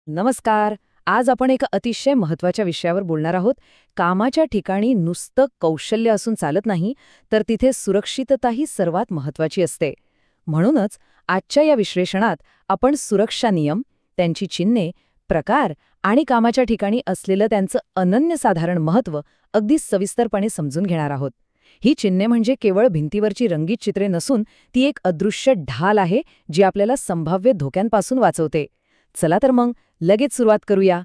नमस्कार. आज आपण एका अतिशय महत्त्वाच्या विषयावर बोलणार आहोत. कामाच्या ठिकाणी नुसतं कौशल्य असून चालत नाही, तर तिथे सुरक्षितताही सर्वात महत्त्वाची असते. म्हणूनच आजच्या या विश्लेषणात आपण सुरक्षा नियम, त्यांची चिन्हे, प्रकार आणि कामाच्या ठिकाणी असलेलं त्यांचं अनन्यसाधारण महत्त्व अगदी सविस्तरपणे समजून घेणार आहोत. ही चिन्हे म्हणजे केवळ भिंतीवरची रंगीत चित्रे नसून ती एक अदृश्य ढाल आहे जी आपल्याला संभाव्य धोक्यांपासून वाचवते. चला तर मग लगेच सुरुवात करूया.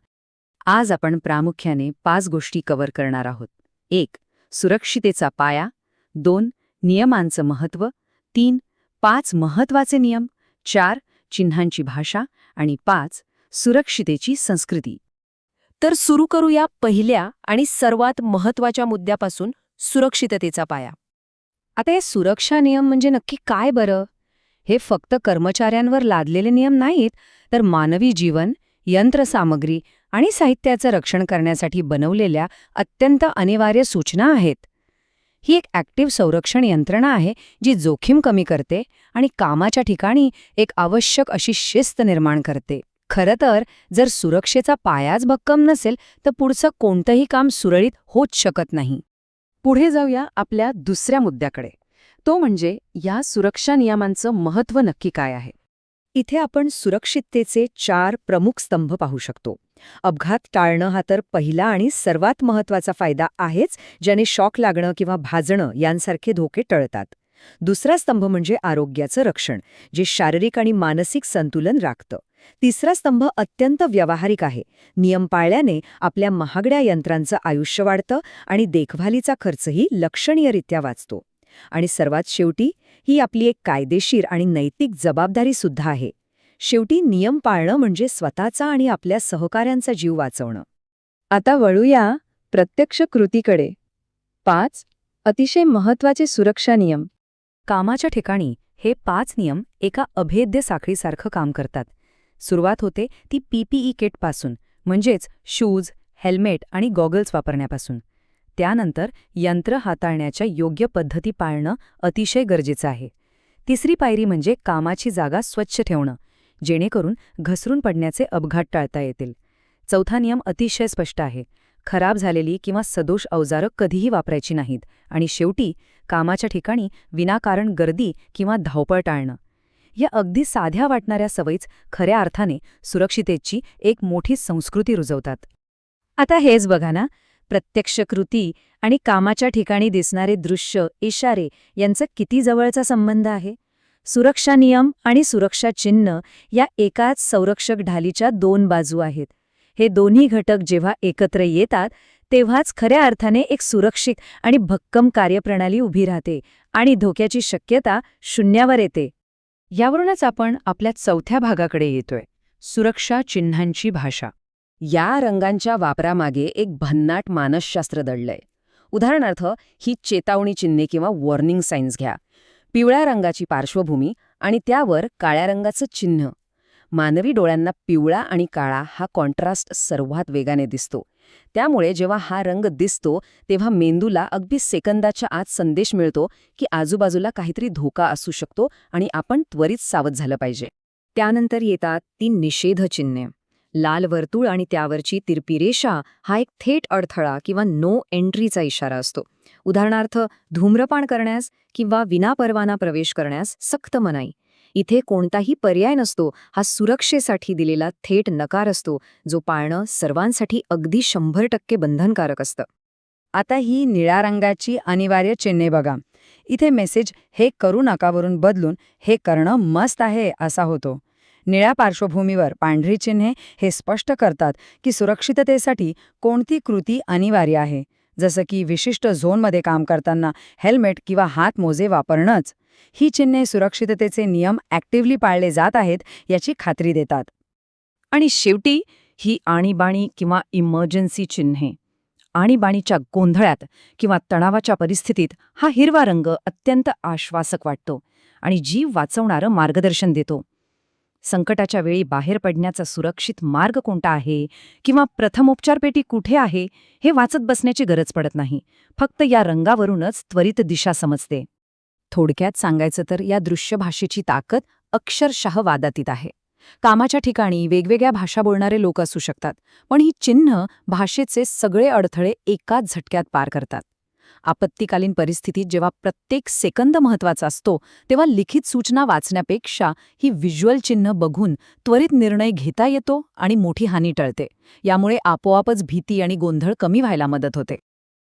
आज आपण प्रामुख्याने 5 गोष्टी कव्हर करणार आहोत. 1. सुरक्षितेचा पाया. 2. नियमांचं महत्त्व. 3. 5 महत्त्वाचे नियम. 4. चिन्हांची भाषा. आणि 5. सुरक्षितेची संस्कृती. तर सुरू करूया पहिल्या आणि सर्वात महत्त्वाच्या मुद्द्यापासून, सुरक्षिततेचा पाया. आता हे सुरक्षा नियम म्हणजे नक्की काय बरं? हे फक्त कर्मचाऱ्यांवर लादलेले नियम नाहीत, तर मानवी जीवन, यंत्रसामग्री आणि साहित्याचं रक्षण करण्यासाठी बनवलेल्या अत्यंत अनिवार्य सूचना आहेत. ही एक ॲक्टिव्ह संरक्षण यंत्रणा आहे जी जोखीम कमी करते आणि कामाच्या ठिकाणी एक आवश्यक अशी शिस्त निर्माण करते. खरं तर जर सुरक्षेचा पायाच भक्कम नसेल तर पुढचं कोणतंही काम सुरळीत होच शकत नाही. पुढे जाऊया आपल्या दुसऱ्या मुद्द्याकडे. तो म्हणजे या सुरक्षा नियमांचं महत्त्व नक्की काय आहे. इथे आपण सुरक्षिततेचे 4 प्रमुख स्तंभ पाहू शकतो. अपघात टाळणं हा तर पहिला आणि सर्वात महत्त्वाचा फायदा आहेच, ज्याने शॉक लागणं किंवा भाजणं यांसारखे धोके टळतात. दुसरा स्तंभ म्हणजे आरोग्याचं रक्षण, जे शारीरिक आणि मानसिक संतुलन राखतं. तिसरा स्तंभ अत्यंत व्यावहारिक आहे. नियम पाळल्याने आपल्या महागड्या यंत्रांचं आयुष्य वाढतं आणि देखभालीचा खर्चही लक्षणीयरित्या वाचतो. आणि सर्वात शेवटी ही आपली एक कायदेशीर आणि नैतिक जबाबदारी सुद्धा आहे. शेवटी नियम पाळणं म्हणजे स्वतःचा आणि आपल्या सहकाऱ्यांचा जीव वाचवणं. आता वळूया प्रत्यक्ष कृतीकडे. 5 अतिशय महत्त्वाचे सुरक्षा नियम. कामाच्या ठिकाणी हे 5 नियम एका अभेद्य साखळीसारखं काम करतात. सुरुवात होते ती PPE किटपासून, म्हणजेच शूज, हेल्मेट आणि गॉगल्स वापरण्यापासून. त्यानंतर यंत्र हाताळण्याच्या योग्य पद्धती पाळणं अतिशय गरजेचं आहे. तिसरी पायरी म्हणजे कामाची जागा स्वच्छ ठेवणं, जेणेकरून घसरून पडण्याचे अपघात टाळता येतील. चौथा नियम अतिशय स्पष्ट आहे. खराब झालेली किंवा सदोष अवजारं कधीही वापरायची नाहीत. आणि शेवटी कामाच्या ठिकाणी विनाकारण गर्दी किंवा धावपळ टाळणं. या अगदी साध्या वाटणाऱ्या सवयीच खऱ्या अर्थाने सुरक्षितेची एक मोठी संस्कृती रुजवतात. आता हेच बघा ना, प्रत्यक्ष कृती आणि कामाच्या ठिकाणी दिसणारे दृश्य, इशारे यांचा किती जवळचा संबंध आहे. सुरक्षा नियम आणि सुरक्षा चिन्ह या एकाच संरक्षक ढालीच्या 2 बाजू आहेत. हे दोन्ही घटक जेव्हा एकत्र येतात तेव्हाच खऱ्या अर्थाने एक सुरक्षित आणि भक्कम कार्यप्रणाली उभी राहते आणि धोक्याची शक्यता शून्यावर येते. यावरूनच आपण आपल्या चौथ्या भागाकडे येतोय, सुरक्षा चिन्हांची भाषा. या रंगांच्या वापरामागे एक भन्नाट मानसशास्त्र दडलंय. उदाहरणार्थ ही चेतावणी चिन्हे किंवा वॉर्निंग साईन्स घ्या. पिवळ्या रंगाची पार्श्वभूमी आणि त्यावर काळ्या रंगाचं चिन्ह. मानवी डोळ्यांना पिवळा आणि काळा हा कॉन्ट्रास्ट सर्वात वेगाने दिसतो. त्यामुळे जेव्हा हा रंग दिसतो तेव्हा मेंदूला अगदी सेकंदाच्या आत संदेश मिळतो की आजूबाजूला काहीतरी धोका असू शकतो आणि आपण त्वरित सावध झालं पाहिजे. त्यानंतर येतात ती निषेध चिन्हे. लाल वर्तुळ आणि त्यावरची तिरपी रेषा हा एक थेट अडथळा किंवा नो एंट्रीचा इशारा असतो. उदाहरणार्थ धूम्रपान करण्यास किंवा विनापरवाना प्रवेश करण्यास सक्त मनाई. इथे कोणताही पर्याय नसतो. हा सुरक्षेसाठी दिलेला थेट नकार असतो, जो पाळणं सर्वांसाठी अगदी 100% बंधनकारक असतं. आता ही निळ्या रंगाची अनिवार्य चिन्हे बघा. इथे मेसेज हे करू नकावरून बदलून हे करणं मस्त आहे असा होतो. निळ्या पार्श्वभूमीवर पांढरी चिन्हे हे स्पष्ट करतात की सुरक्षिततेसाठी कोणती कृती अनिवार्य आहे, जसं की विशिष्ट झोनमध्ये काम करताना हेल्मेट किंवा हातमोजे वापरणंच. ही चिन्हे सुरक्षिततेचे नियम ॲक्टिव्हली पाळले जात आहेत याची खात्री देतात. आणि शेवटी ही आणीबाणी किंवा इमर्जन्सी चिन्हे. आणीबाणीच्या गोंधळात किंवा तणावाच्या परिस्थितीत हा हिरवा रंग अत्यंत आश्वासक वाटतो आणि जीव वाचवणारं मार्गदर्शन देतो. संकटाच्या वेळी बाहेर पडण्याचा सुरक्षित मार्ग कोणता आहे किंवा प्रथमोपचार पेटी कुठे आहे हे वाचत बसण्याची गरज पडत नाही. फक्त या रंगावरूनच त्वरित दिशा समजते. थोडक्यात सांगायचं तर या दृश्य भाषेची ताकद अक्षरशः वादातीत आहे. कामाच्या ठिकाणी वेगवेगळ्या भाषा बोलणारे लोक असू शकतात, पण ही चिन्ह भाषेचे सगळे अडथळे एकाच झटक्यात पार करतात. आपत्कालीन परिस्थितीत जेव्हा प्रत्येक सेकंद महत्वाचा असतो, तेव्हा लिखित सूचना वाचण्यापेक्षा ही व्हिज्युअल चिन्ह बघून त्वरित निर्णय घेता येतो आणि मोठी हानी टळते. यामुळे आपोआपच भीती आणि गोंधळ कमी व्हायला मदत होते.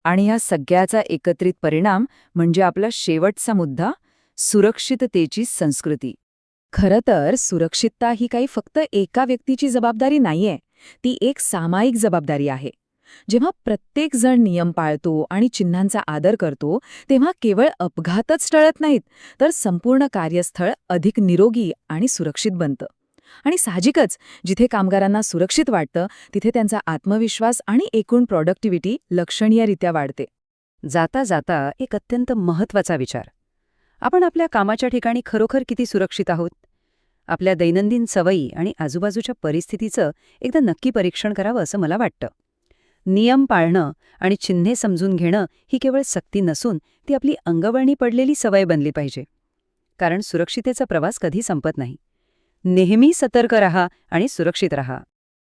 आणि या सगळ्याचा एकत्रित परिणाम म्हणजे आपला शेवटचा मुद्दा, सुरक्षिततेची संस्कृती. खरं तर सुरक्षितता ही काही फक्त एका व्यक्तीची जबाबदारी नाहीये, ती एक सामायिक जबाबदारी आहे. जेव्हा प्रत्येक जण नियम पाळतो आणि चिन्हांचा आदर करतो, तेव्हा केवळ अपघातच टळत नाहीत, तर संपूर्ण कार्यस्थळ अधिक निरोगी आणि सुरक्षित बनतं. आणि साहजिकच, जिथे कामगारांना सुरक्षित वाटतं, तिथे त्यांचा आत्मविश्वास आणि एकूण प्रॉडक्टिव्हिटी लक्षणीयरित्या वाढते. जाता जाता एक अत्यंत महत्त्वाचा विचार. आपण आपल्या कामाच्या ठिकाणी खरोखर किती सुरक्षित आहोत? आपल्या दैनंदिन सवयी आणि आजूबाजूच्या परिस्थितीचं एकदा नक्की परीक्षण करावं असं मला वाटतं. नियम पाळणं आणि चिन्हे समजून घेणं ही केवळ सक्ती नसून ती आपली अंगवळणी पडलेली सवय बनली पाहिजे. कारण सुरक्षितेचा प्रवास कधी संपत नाही. नेहमी सतर्क रहा आणि सुरक्षित रहा.